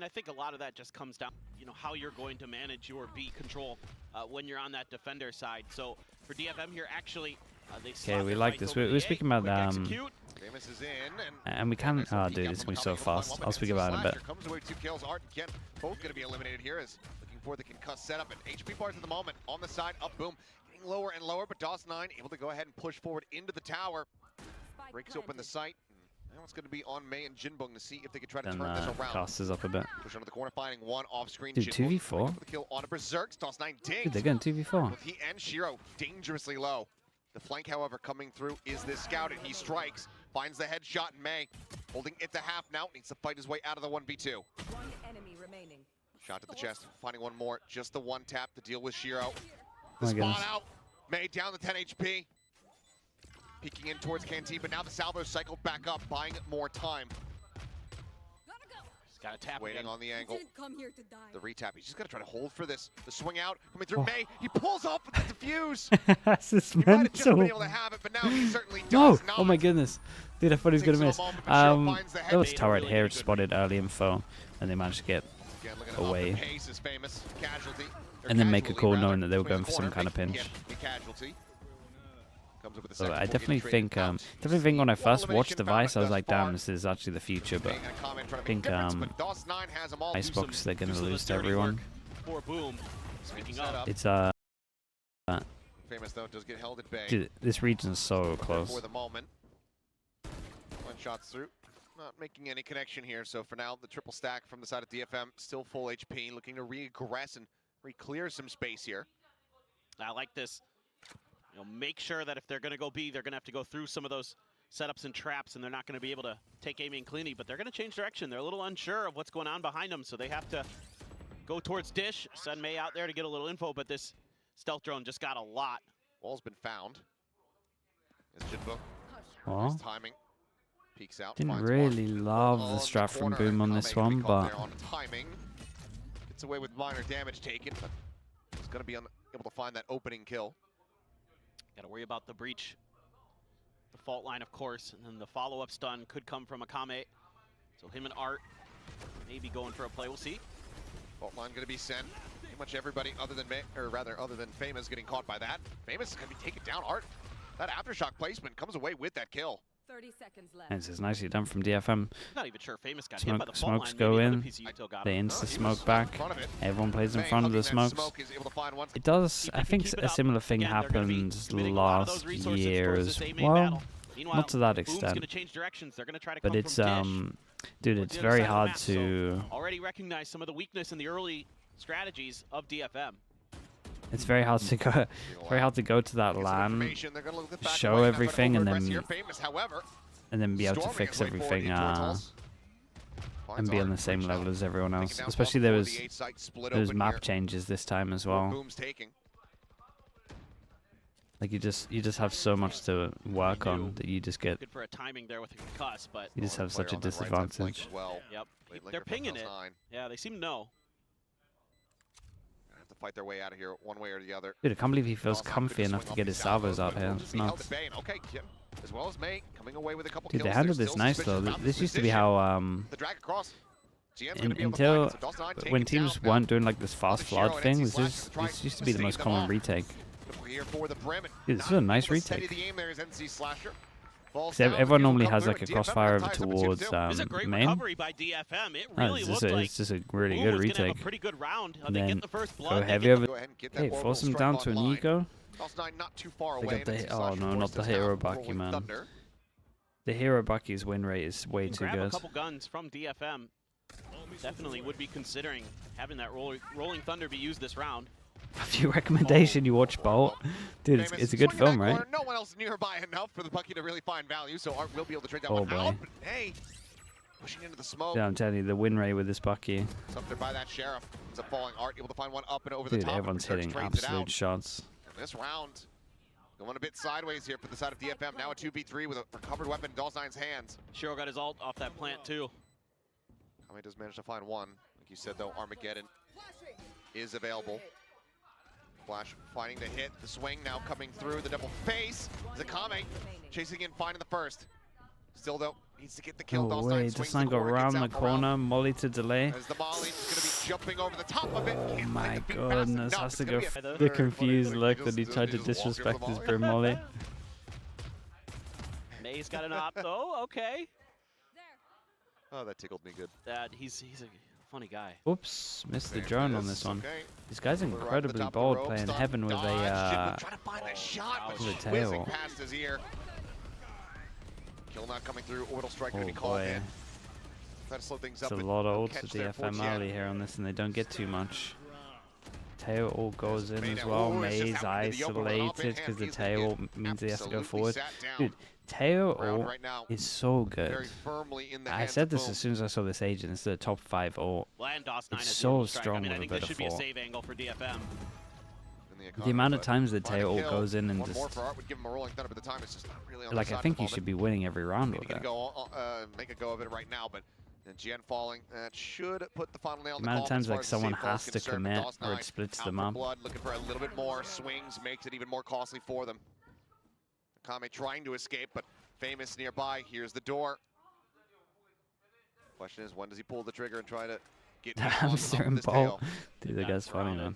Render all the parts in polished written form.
I think a lot of that just comes down, how you're going to manage your B control when you're on that defender side. So for DFM here, actually, okay, we like this. We're speaking about Famous is in, and we can. Oh, dude, it's gonna be so fast. I'll speak about it in a bit. Comes away with 2 kills. Art and Ken both gonna be eliminated here. As looking for the concuss setup and HP bars at the moment on the side. Up boom, getting lower and lower, but DOS9 able to go ahead and push forward into the tower. Breaks open the site. Now it's going to be on Mei and Jinbong to see if they can try to turn this around. Casters up a bit. Push under the corner, finding one off screen. Dude, 2v4? The kill on a Berserk. DOS9 dings. Dude, they're getting 2v4. Both he and Shiro dangerously low. The flank, however, coming through is this scout, and he strikes. Finds the headshot, and Mei holding it to half now. Needs to fight his way out of the 1v2. One enemy remaining. Shot to the chest, finding one more. Just the one tap to deal with Shiro. The spawn out. Mei down to 10 HP. Peeking in towards Canteen, but now the salvo cycled back up, buying more time. He's got to tap waiting again. on the angle. Come here to die. The retap. He's just got to try to hold for this. The swing out coming through Mei. He pulls off with the defuse. This is He might have just been mental. able to have it, but now he certainly does not. Oh my goodness. Dude, I thought he was going to miss. There was turret here, spotted early info, and they managed to get away. And then make a call knowing that they were going for some kind of pinch. So I definitely think when I first watched the Vice, I was like, damn, this is actually the future. But I think Icebox, they're gonna lose to everyone. It's Famous though does get held at bay. dude, this region's so close. For the moment, one shot's through, not making any connection here. So for now, the triple stack from the side of DFM, still full HP, looking to re-aggress and re-clear some space here. I like this. Make sure that if they're going to go B, they're going to have to go through some of those setups and traps, and they're not going to be able to take aiming cleanly, but they're going to change direction. They're a little unsure of what's going on behind them, so they have to go towards Dish, send Mei out there to get a little info, but this stealth drone just got a lot. Wall's been found. It's Jinbong. Oh. Timing. Peeks out. Didn't really love the strat from Boom on this one, but timing. Gets away with minor damage taken, but he's going to be able to find that opening kill. Got to worry about the breach, the fault line, of course, and then the follow-up stun could come from Akame. So him and Art maybe going for a play. We'll see. Fault line going to be sent. Pretty much everybody other than Famous getting caught by that. Famous is going to be taken down. Art, that aftershock placement comes away with that kill. 30 seconds left. this is nicely done from DFM. Not even sure Famous got hit by the fault Smokes line. go in. They him. insta smoke back. Everyone plays in front of the smokes. It does. I think a similar thing happened last year as well. Not to that extent. But it's dude, it's very hard to. Already recognize some of the weakness in the early strategies of DFM. It's very hard to go. Very hard to go to that LAN, show everything, and then be able to fix everything and be on the same level as everyone else. Especially there was map changes this time as well. Like you just have so much to work on that you just get. You just have such a disadvantage. Yep, they're pinging it. Yeah, they seem to know. Fight their way out of here one way or the other. Dude, I can't believe he feels comfy enough to get his salvos out here. It's nuts. Okay, as well as Mei coming away with a couple Dude, kills. they handled this nice though. This used to be how until when teams weren't doing like this fast flood thing, this used to be the most common retake. Dude, this is a nice retake. Everyone normally has like a crossfire over towards main. It's just a really good retake. And then go heavy over. Hey, force him down to an ego. They got the, oh no, not the hero Bucky, man. The hero Bucky's win rate is way too good. A couple guns from DFM. Definitely would be considering having that rolling thunder be used this round. Have you recommendation? You watch Bolt, dude. It's a good film, right? No one else nearby enough for the Bucky to really find value, so Art will be able to trade that one out. But hey, pushing into the smoke. Yeah, I'm telling you, the win rate with this Bucky. It's up there by that Sheriff. It's a falling Art, able to find one up and over the top. Dude, everyone's hitting absolute shots. And this round going a bit sideways here for the side of DFM. Now a 2v3 with a recovered weapon in DOS9's hands. Shiro got his ult off that plant too. Kame does manage to find one. Like you said though, Armageddon is available. Flash finding the hit, the swing now coming through, the double face. Zakame chasing in, finding the first. Still though, Needs to get the kill. No way, DOS9 got around the corner, Molly to delay. As the Molly is going to be jumping over the top of it. Oh my goodness, has to go the confused look that he tried to disrespect his Brim Molly. May's got an op though, okay. Oh, that tickled me good. He's a funny guy. Oops, missed the drone on this one. This guy's incredibly bold, playing Heaven with a tail. Kill not coming through. Orbital strike going to be called in. Try to slow things up. It's a lot of ults to DFM early here on this, and they don't get too much. Tail ult goes in as well. May's isolated because the tail ult means he has to go forward. Dude, tail ult is so good. I said this as soon as I saw this agent. It's the top 5 ult. It's so strong with a bit of fall. The amount of times the tail ult goes in and just... Like, I think you should be winning every round with that. Make a go of it right now, but GN falling, that should put the final nail in the amount of times like someone has to commit or it splits them up. Looking for a little bit more swings, makes it even more costly for them. Kame trying to escape, but Famous nearby. Here's the door. Question is, when does he pull the trigger and try to get hamster and ball? Dude, the guy's funny, man.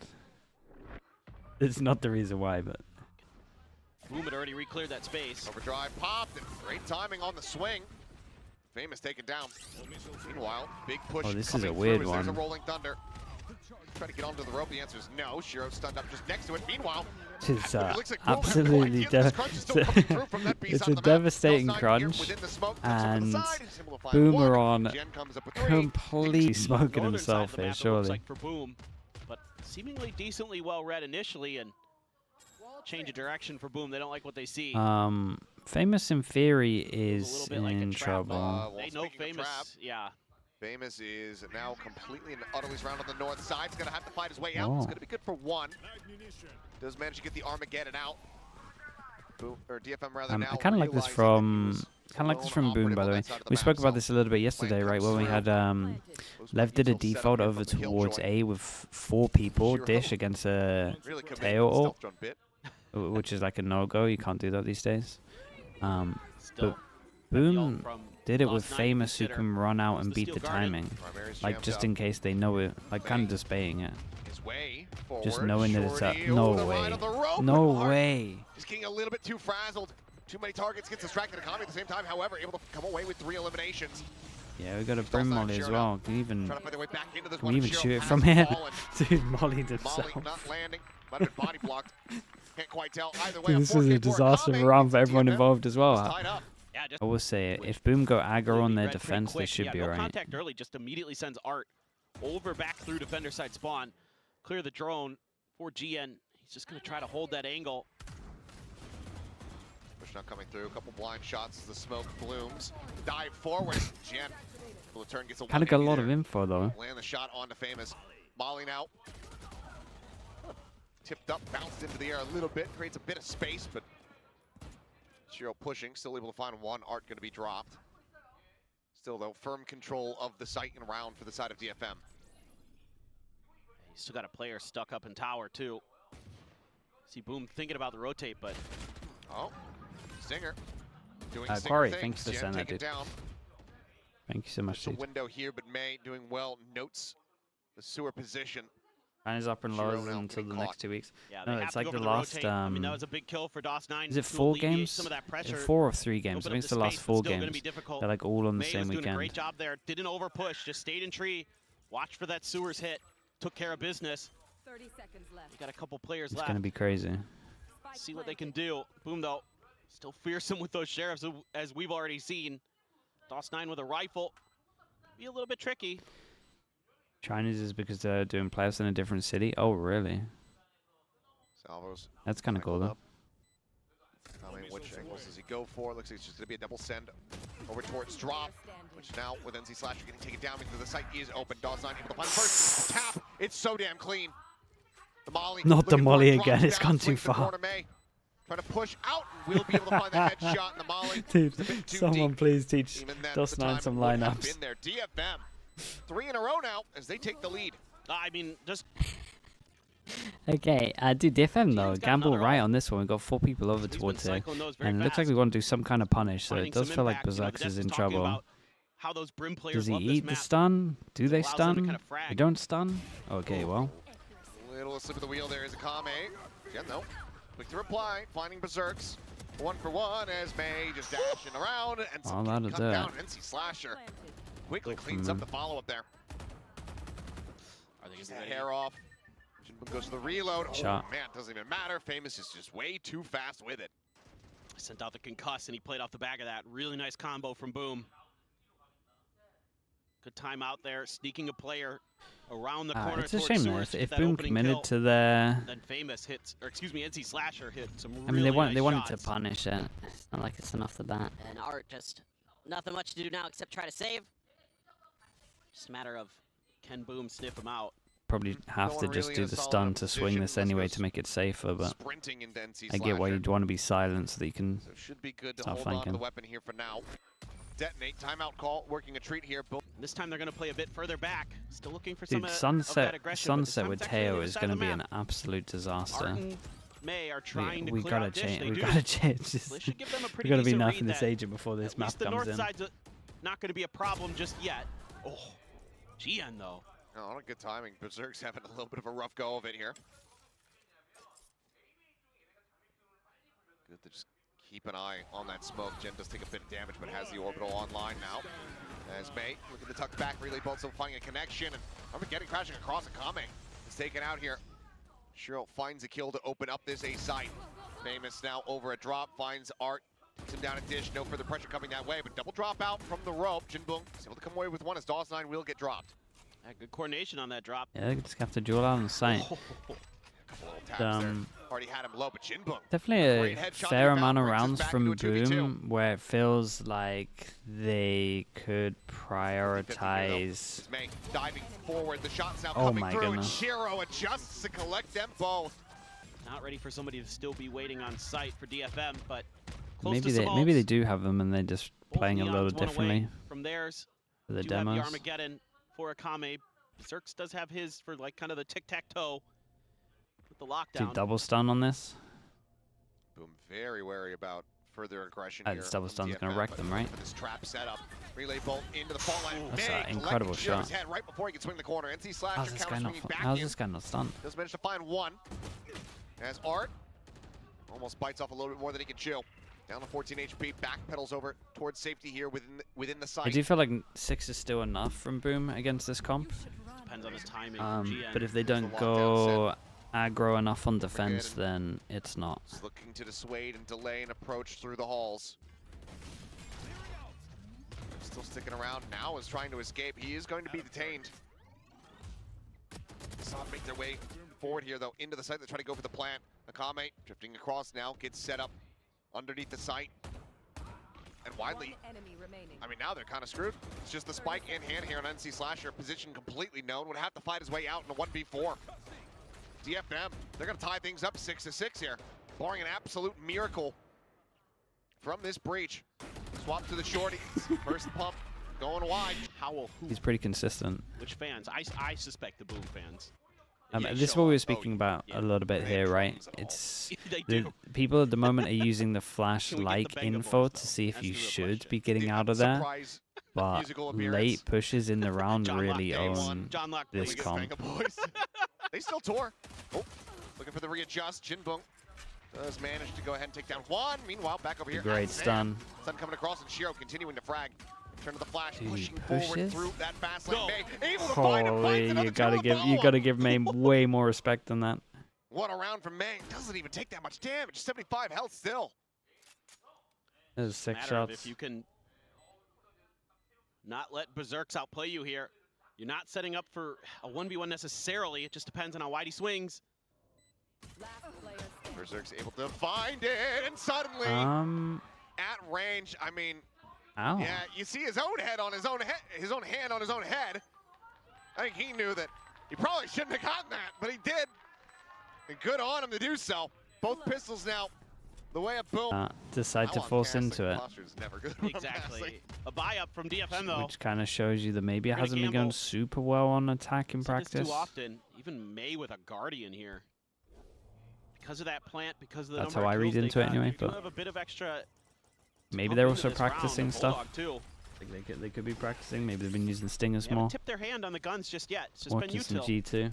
It's not the reason why, but... Boom had already re-cleared that space. Overdrive popped, and great timing on the swing. Famous taken down. Meanwhile, big push. Oh, this is a weird one. There's a rolling thunder. Try to get onto the rope. The answer is no. Shiro stunned up just next to it. Meanwhile, it's absolutely it's a devastating crunch, and Boomer on completely smoking himself here, surely. For Boom, but seemingly decently well read initially, and change of direction for Boom. They don't like what they see. Famous in theory is in trouble. They know Famous, yeah. Famous is now completely and utterly surrounded on the north side. He's going to have to fight his way out. It's going to be good for one. Does manage to get the Armageddon out. Boom, or DFM rather now. I kind of like this from Boom, by the way. We spoke about this a little bit yesterday, right? When we had Lev did a default over towards A with 4 people, Dish against a tail ult, which is like a no-go. You can't do that these days. But Boom did it with Famous, who can run out and beat the timing, like just in case they know it, like kind of just baiting it. Just knowing that it's up. No way. No way. Just getting a little bit too frazzled. Too many targets, gets distracted at the same time. However, able to come away with 3 eliminations. Yeah, we got a Brim Molly as well. Can we even shoot it from here? Dude, Molly himself. Molly not landing. Might have been body blocked. Can't quite tell. Either way, this is a disaster round for everyone involved as well. I will say, if Boom go aggro on their defense, they should be alright. Contact early just immediately sends Art over back through defender side spawn. Clear the drone for GN. He's just going to try to hold that angle. Push not coming through. A couple blind shots as the smoke blooms. Dive forward. GN. Will turn gets a kind of got a lot of info though. Land the shot onto Famous. Molly now. Tipped up, bounced into the air a little bit. Creates a bit of space, but Shiro pushing, still able to find one. Art going to be dropped. Still, though, firm control of the site and round for the side of DFM. He's still got a player stuck up in tower, too. See Boom thinking about the rotate, but... Oh, Stinger doing Corey, thanks for sending that, dude. Thank you so much, dude. A window here, but May doing well. Notes the sewer position. And is up and lows until the next 2 weeks. Yeah, no, it's like the last. I mean, that was a big kill for DOS9. Is it 4 games? Is it 4 or 3 games? I think it's the last 4 games. They're like all on the same weekend. Doing a great job there. Didn't over push. Just stayed in tree. Watched for that sewers hit. Took care of business. 30 seconds left. We got a couple players left. It's gonna be crazy. See what they can do. Boom though, still fearsome with those sheriffs as we've already seen. DOS9 with a rifle. Be a little bit tricky. Chinese is because they're doing playoffs in a different city. Oh, really? Salvos. That's kind of cool, though. I mean, which angles does he go for? Looks like it's just going to be a double send over towards drop, which now with NC Slasher getting taken down because the site is open. DOS9 able to find first tap. It's so damn clean. The Molly. Not the Molly again. It's gone too far. Trying to push out. We'll be able to find the headshot in the Molly. Dude, someone please teach DOS9 some lineups. Been there. DFM. 3 in a row now as they take the lead. I mean, just Okay, dude, DFM though, Team's got gamble another right ult. on this one. We've got 4 people over He's been towards here. cycling those very And it looks like fast. we want to do some kind of punish, so Finding it does some feel like impact. You know, Berserk's the is Death in was talking trouble. about how those Brim players Does he love this eat the map. stun? Do they allows them to stun? kind of frag. They don't stun? Okay, well. Little slip of the wheel there is a Kame. Again, though, quick to reply, finding Berserks. 1 for 1 as May just dashing around and some that'll cut do it. down. NC Slasher quickly cleans up the follow-up there. Are they Just gonna that be ready? hair off. Jinbun goes to the reload. Shot. Oh man, doesn't even matter. Famous is just way too fast with it. Sent out the concuss and he played off the back of that. Really nice combo from Boom. Good time out there, sneaking a player around the corner. It's a towards shame though, Sewers to if get that Boom opening committed kill. to their... Then Famous hits, or excuse me, NC Slasher hit some really I mean, they nice wanted to shots. punish it. It's not like it's enough the bat. And Art just nothing much to do now except try to save. Just a matter of, can Boom sniff him out? Probably have to one just really do in a the solid stun enough to swing position. this Let's anyway go to make it safer, but Sprinting into NC I get why Slasher. you'd want to be silent so that you can... So it should be good to Stop hold on to the flanking. weapon here for now. Detonate, timeout call, working a treat here. Boom. This time they're going to play a bit further back. Still looking for some Dude, of that sunset aggression. but this sunset time with it's actually on the Teo other is side going to of the be an map. absolute disaster. Art and May are trying to We clear gotta out Dish. change. They We do. gotta change this. They should give them a We pretty gotta be decent nerfing read this that agent before this at map least the comes north in. side's not going to be a problem just yet. Oh, GN though. Oh, good timing. Berserk's having a little bit of a rough go of it here. Good to just keep an eye on that smoke. Jen does take a bit of damage, but has the orbital online now. As May looking to tuck back, relay bolt, still finding a connection, and Armageddon crashing across a Kame. Is taken out here. Shiro finds a kill to open up this A site. Famous now over a drop, finds Art, takes him down a dish, no further pressure coming that way, but double drop out from the rope. Jinbun is able to come away with one as DOS9 will get dropped. Yeah, good coordination on that drop. Yeah, they just have to duel out on sight. Couple little taps there. Already had him low, but Jinbun. Definitely Great a headshot fair in the amount of back, brings us rounds back from into a 2v2. Boom where it feels like they could 50-50 prioritize. It's May diving forward. The shot's now Oh coming my through, goodness. and Shiro adjusts to collect them both. Not ready for somebody to still be waiting on site for DFM, but close Maybe to some they ults. do have them and they're just Both playing a Neons little one away differently from theirs. for the Do have the demos. Armageddon for Akame. Zerx does have his for like kind of the tic-tac-toe with the Do lockdown. double stun on this. Boom, very wary about further aggression here. This double from stun's gonna DFM, wreck but them, right? for this trap setup. Relay bolt into the fall line. That's May an collecting incredible Shiro's shot. head right before he can swing the corner. NC How's Slasher this guy counter not? swinging back How's in. this guy not stunned? Does manage to find one. As Art almost bites off a little bit more than he can chew. Down to 14 HP, backpedals over towards safety here within the I site. do feel like 6 is still enough from Boom against this comp. Depends on his timing. GN. But if they don't lockdown go aggro enough on defense, then it's not. Just looking to dissuade and delay an approach through the halls. Still sticking around now, is trying to escape. He is going to be detained. Saw them make their way forward here, though, into the site. They try to go for the plant. Akame drifting across now, gets set up underneath the site. And widely, One enemy remaining. I mean, now they're kind of screwed. It's just the spike in hand here on NC Slasher. Position completely known. Would have to fight his way out in a 1v4. DFM, they're going to tie things up 6-6 here. Barring an absolute miracle from this breach. Swap to the shorty. First pump going wide. Howell, who, He's pretty consistent. which fans? I suspect the Boom fans. Yeah, This is show what we were up. speaking about yeah. a little bit They here, have right? drums at all. It's They the do. people at the moment are using the Can we flash-like get the Benga info balls, to though? see if That's you the real should question. be getting The out of there. surprise But musical appearance. late pushes in the round John Locke really day one. own John Locke this really gets comp. Benga boys. They still tore. Oh, looking for the readjust. Jinbun does manage to go ahead and take down one. Meanwhile, back over here. Great at Sam. stun. Sun coming across, and Shiro continuing to frag. Turn to the flash, Dude, pushing forward pushes? through that fast lane. Go. May able to find him, Holy, finds another you two gotta to give May way more respect than that. What a round from May. Doesn't even take that much damage. 75 health still. There's 6 Matter of shots. if you can not let Berserks outplay you here. You're not setting up for a 1v1 necessarily. It just depends on how wide he swings. Last player standing. Berserk's able to find it, and suddenly at range. I mean, Ow. yeah, you see his own head on his own head, his own hand on his own head. I think he knew that he probably shouldn't have gotten that, but he did. And good on him to do so. Both pistols now The way of Boom. Decide to force into it. Never good Exactly. A buy up from DFM though. Which kind of shows you that maybe it Gonna hasn't been going gamble. super well on attack in See this practice. too often. Even May with a Guardian here. Because of that plant, because of the That's number how of I read kills they into it got, anyway, they do but have a bit of extra. maybe pump they're into also this round. practicing Bulldog stuff. too. Like they could be practicing. Maybe they've been using stingers They haven't more. tipped their hand on the guns just yet. It's just Or been just some util. G2.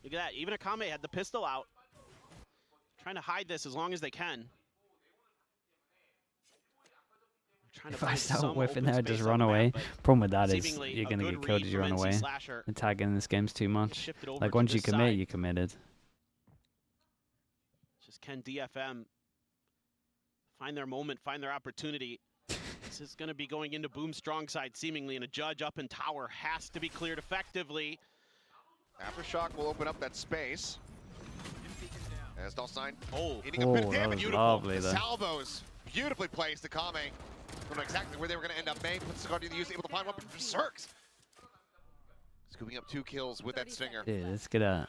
Look at that. Even Akame had the pistol out. Trying to hide this as long as they can. Trying to If I find start some whiffing open there, just space on run the map, away. but Problem with that is seemingly you're a gonna good get killed read as you from run NC away. Slasher. The tag in this game's too much. Shifted over Like to once you this commit, side. you committed. Just can DFM find their moment, find their opportunity. This is going to be going into Boom's strong side seemingly, and a judge up in tower has to be cleared effectively. Aftershock will open up that space. As Dawson hitting Oh, a bit of that damage. was Beautiful. lovely The there. salvos beautifully placed. Akame. Don't know exactly where they were going to end up. May puts the Guardian to use, able to find one, but Berserks. Scooping up 2 kills with that stinger. Dude, let's get a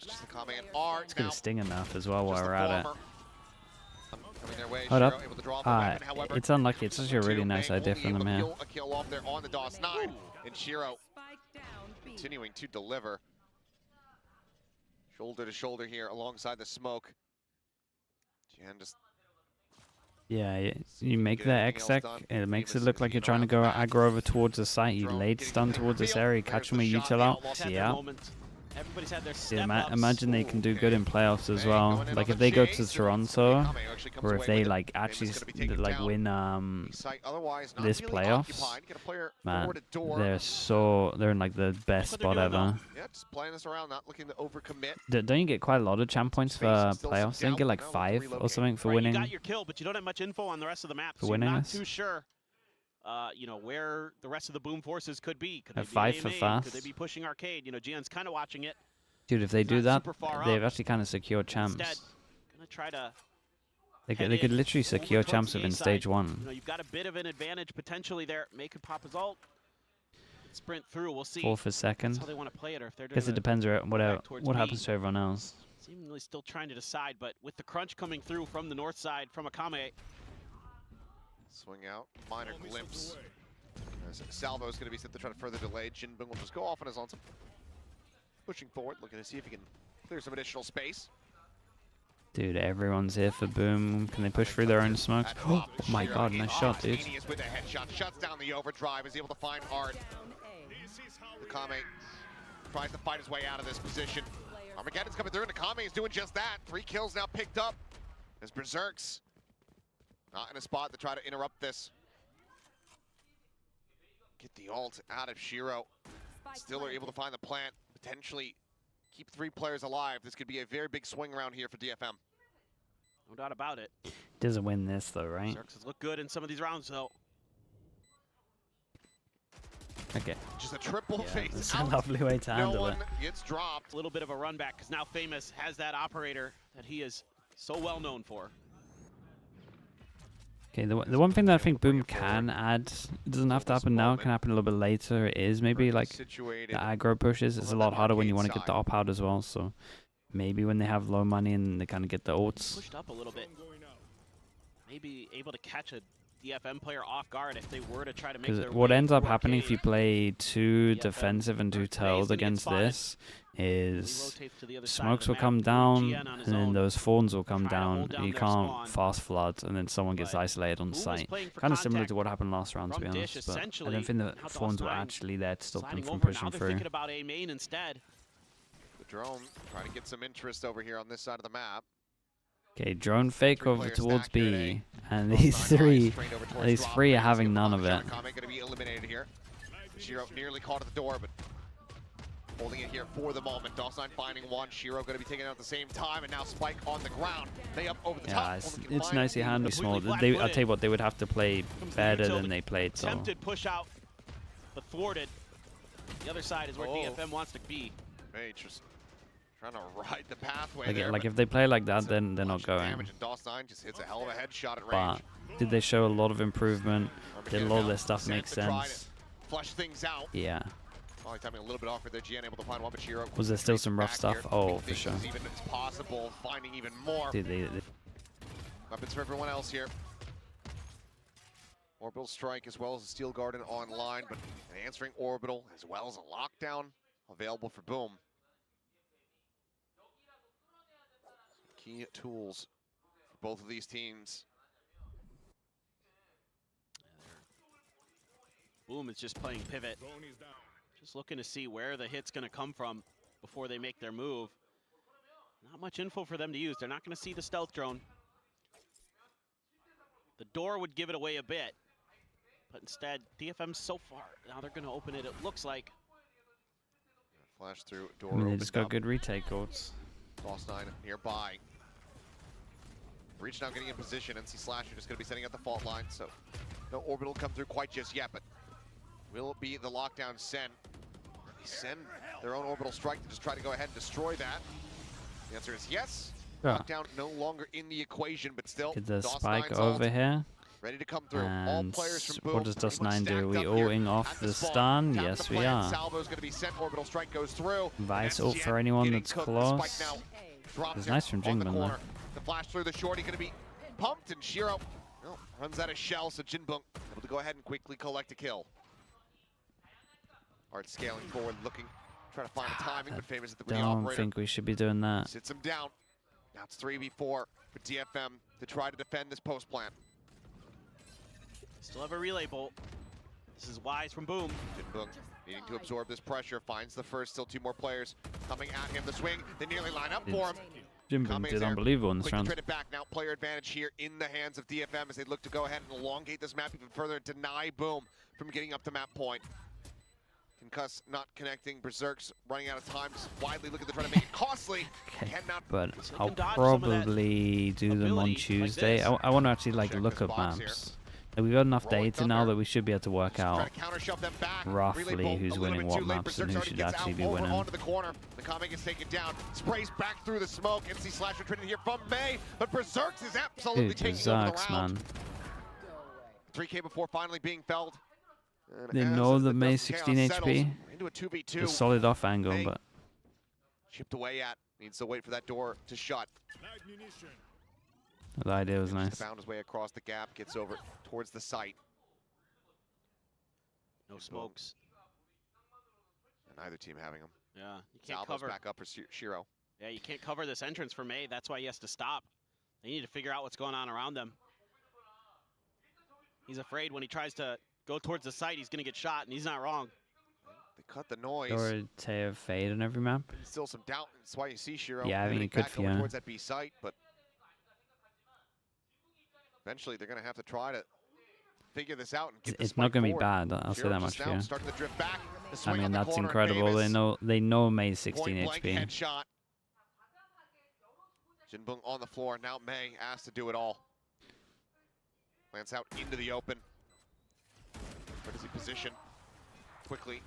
sting enough as well while we're at it. Coming their way, Hold up. Shiro able to draw off the weapon. However, It's unlucky. It's actually a really nice idea from them here. A kill off there on the DOS 9, and Shiro continuing to deliver. Shoulder to shoulder here alongside the smoke. Jan just Yeah, you make that exec, it makes it look like you're trying to go aggro over towards the site. You laid stun towards this area, catch them with util out. Yeah. Everybody's had their step Imagine they can do good in playoffs as well. Like if they go to Toronto, or if they like actually like win this playoffs, man, they're in like the best spot ever. Yeah, just playing this around, not looking to overcommit. Don't you get quite a lot of champ points for playoffs? Don't you get like 5 or something for winning? You got your kill, but you don't have much info on the rest of the map. For so winning you're not this? too sure. You know, where the rest of the Boom forces could be. Could they be 5 for AMA? fast. Could they be pushing Arcade? You know, Gian's kind of watching it. Dude, if they do that, super far they've up. actually kind of secured champs. Instead, gonna try to They head could in literally over secure towards champs the A within side. stage You 1. know, you've got a bit of an advantage potentially there. May could pop his ult. Sprint through. We'll see. 4th for second. That's how they want to play it, or if they're Guess doing it depends what towards what B. happens to everyone else. Seemingly still trying to decide, but with the crunch coming through from the north side from Akame, Swing out, minor glimpse. As Salvo is going to be set to try to further delay. Jinbin will just go off on his own. Pushing forward, looking to see if he can clear some additional space. Dude, everyone's here for Boom. Can they push through their own smokes? Oh my god, nice shot, dude. With a headshot, shuts down the overdrive, is able to find Art. Akame tries to fight his way out of this position. Armageddon's coming through, and Akame is doing just that. 3 kills now picked up as Berserks not in a spot to try to interrupt this. Get the ult out of Shiro. Still are able to find the plant, potentially keep 3 players alive. This could be a very big swing around here for DFM. no doubt about it. Doesn't win this though, right? Xerxes look good in some of these rounds, though. Okay. Just a triple face That's a out. lovely way to No handle one it. gets dropped. A little bit of a run back, because now Famous has that operator that he is so well known for. Okay, the one thing that I think Boom can add, it doesn't have to happen now, it can happen a little bit later, is maybe like the aggro pushes. It's a lot harder when you want to get the op out as well, so maybe when they have low money and they kind of get the ults. Pushed up a little bit. Maybe able to catch a DFM player off guard if they were to try to make their Because what way ends up through happening if Arcade. you play too DFM defensive and too Arcade's tailed gonna get against spotted. this He is rotates to the other side of smokes the will map. come down, GN on his and then own. those fawns will come Try to down, hold and you their can't spawn. fast flood, and then someone gets But isolated on Boom is site. playing for Kind of similar contact to what happened last round, to be from Dish, honest, but I essentially. don't think the Now fawns were DOS9 actually there to stop them sliding from over. Now pushing they're through. thinking about A main instead. The drone trying to get some interest over here on this side of the map. Okay, drone fake over Three-player towards stack here at B, A. and Both these sides three, straight over towards these drop. 3 are Raise having the none of it. shot. Akame gonna be eliminated here. Shiro nearly caught at the door, but holding it here for the moment. Dawson finding one. Shiro gonna be taken out at the same time, and now Spike on the ground. They up over the top. Yeah, it's, Only can it's find nicely handled. Small. Completely I'll tell you what, they would have to play Comes the better utility. than they played. So Attempted push out, but thwarted. The other side is where Oh. DFM wants to be. May just trying to ride the pathway like, there. like but if they play like that, it's a then they're not bunch of going. damage, and Dawson just hits a hell of a headshot at But range. did they show a lot of improvement? Did a lot of their stuff Sent make to try to sense? Flush things out. Yeah. Probably timing a little bit awkward there. GN able to find one, but Shiro Was there still traces some rough back stuff? here, Oh, making for things sure. as even as possible, finding even more. Dude, Weapons for everyone else here. Orbital strike as well as a steel garden online, but an answering orbital as well as a lockdown available for Boom. Key tools for both of these teams. Boom is just playing pivot. Just looking to see where the hit's going to come from before they make their move. Not much info for them to use. They're not going to see the stealth drone. The door would give it away a bit. But instead, DFM's so far. Now they're going to open it, it looks like. Flash through, door I mean, they opened just got up. good retake goals. Boss9 nearby. Breach now getting in position. NC Slasher just going to be setting up the fault line, so no orbital come through quite just yet, but will it be the lockdown send? They send their own orbital strike to just try to go ahead and destroy that. The answer is yes. Yeah. Lockdown no longer in the equation, but still. Get the DOS9's spike ult over here. ready to come through. And All players from Boom. what does DOS9 do? Anyone We stacked up all here ing off at the spawn. stun? Tap Yes, the we plan. are. Salvo's going to be sent. Orbital strike goes through. Vice And ult for SGN anyone getting that's cooked. The close. spike now drops It's it nice from on the Jingbin, corner. though. The flash through the shorty going to be pumped, and Shiro runs out of shell, so Jinbung able to go ahead and quickly collect a kill. Art scaling forward, looking, trying to find a timing, but famous at the Don't operator. think we should be doing that. Sits him down. Now it's 3v4 for DFM to try to defend this post plant. Still have a relay bolt. This is wise from Boom. Jinbung needing to absorb this pressure, finds the first, still two more players coming at him. The swing, they nearly line up for him. Jinbin did unbelievable in this Quickly round. trade it back. Now player advantage here in the hands of DFM as they look to go ahead and elongate this map even further and deny Boom from getting up to map point. Concuss not connecting. Berserk's running out of time. Just widely looking to try to make it costly. Okay, Cannot but So they I'll can dodge some of that probably do them on ability like Tuesday. this. I want to actually like Check look this up box here. maps. Like, we've got enough Rolling data now Thunder. that we should be able to work try out to counter shove them back. roughly Relay bolt who's a little winning bit what too late. maps and Berserk's who already should gets actually out be over winning. onto the corner. The comic is taken down. Sprays back through the smoke. NC Slasher traded here from May, but Berserk's is absolutely Dude, taking over the Berserks, round. man. 3K before finally being felled. And They as know the the May dust and 16 chaos settles HP. into a 2v2. It's a solid off angle, May but chipped away at. Needs to wait for that door to shut. the idea was Manages nice. to found his way across the gap, gets over towards the site. No smokes. And neither team having him. Yeah, you can't Salvo's cover. back up for Shiro. Yeah, you can't cover this entrance for May. That's why he has to stop. They need to figure out what's going on around them. He's afraid when he tries to go towards the site, he's going to get shot, and he's not wrong. They cut the noise. Or Teo fade on every map. Still some doubt. That's why you see Shiro Yeah, I mean, moving it could back over fear. towards that B site, but eventually they're going to have to try to figure this out and get the It's spike not going to be forward. bad. I'll say Shiro that just much for now you. starting to drift back. The I swing mean, on the that's corner, incredible. famous. They know May's 16 Point blank HP. headshot. Jinbung on the floor. Now May asked to do it all. Lands out into the open. Where does he position? Quickly.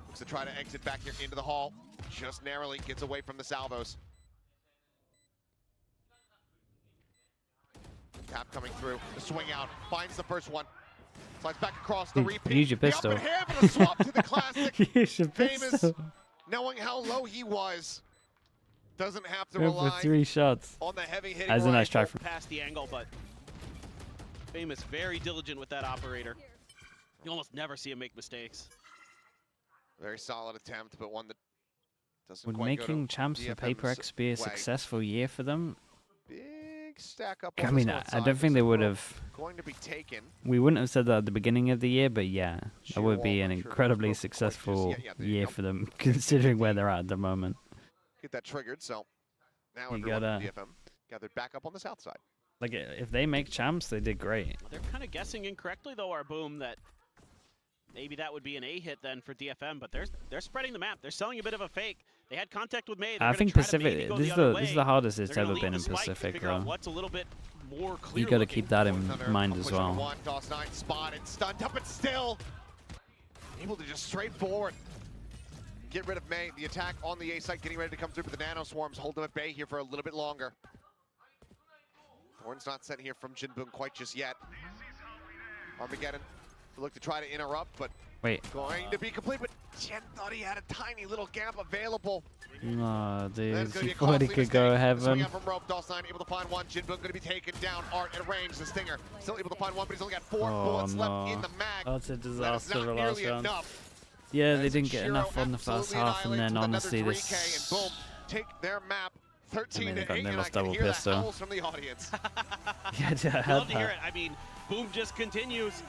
Looks to try to exit back here into the hall. Just narrowly gets away from the salvos. Tap coming through. The swing out. Finds the first one. Slides back across the repeat. Use your The pistol. up and hand, but a swap to the classic. You should Famous. Knowing how low he was. Doesn't have to Go for rely 3 shots. on the heavy hitting That's a nice try rifle. from. Past the angle, but Famous very diligent with that operator. You almost never see him make mistakes. Very solid attempt, but one that doesn't Would quite go making to champs for Paper DFM's X be a way. successful year for them? Big stack up. I on mean, this I north don't side. think they So would Pearl have. going to be taken. We wouldn't have said that at the beginning of the year, but yeah, that would be an Sure, incredibly Pearl quite successful just- yeah, there you year go. for them, considering where they're at the moment. Get that triggered. So now You everyone gotta- in DFM gathered back up on the south side. Like, if they make champs, they did great. They're kind of guessing incorrectly, though, our Boom, that maybe that would be an A hit then for DFM, but they're spreading the map. They're selling a bit of a fake. They had contact with May. They're I gonna think try to maybe Pacific. go This the is other the this is way. the hardest it's They're gonna ever leave been the in spike to Pacific, figure out though. what's a little bit more clear You got to looking. keep that in Thunder, mind a as push on well. one, DOS9 spotted, stunned up, but still able to just straight forward. Get rid of May. The attack on the A site getting ready to come through, but the nano swarms hold them at bay here for a little bit longer. Thorn's not sent here from Jinbun quite just yet. Armageddon look to try to interrupt, but Wait. going to be complete. But Jen thought he had a tiny little gap available. No, That's dude. gonna He be a thought he costly could go mistake. heaven. Swing out from rope, DOS9 able to find one. Jinboom going to be taken down. Art at range, the Stinger still able to find one, but he's only got 4 bullets left in the mag. That's a That is disaster not the last nearly round. enough. Yeah, they As didn't get Shiro enough on the first absolutely half, and annihilates then with honestly another this. 3K, and boom, take their map 13 they to got 8, and Nimbus I can double hear the pistol. howls from the audience. Yeah, I Love heard to hear that. it. I mean, Boom just continues.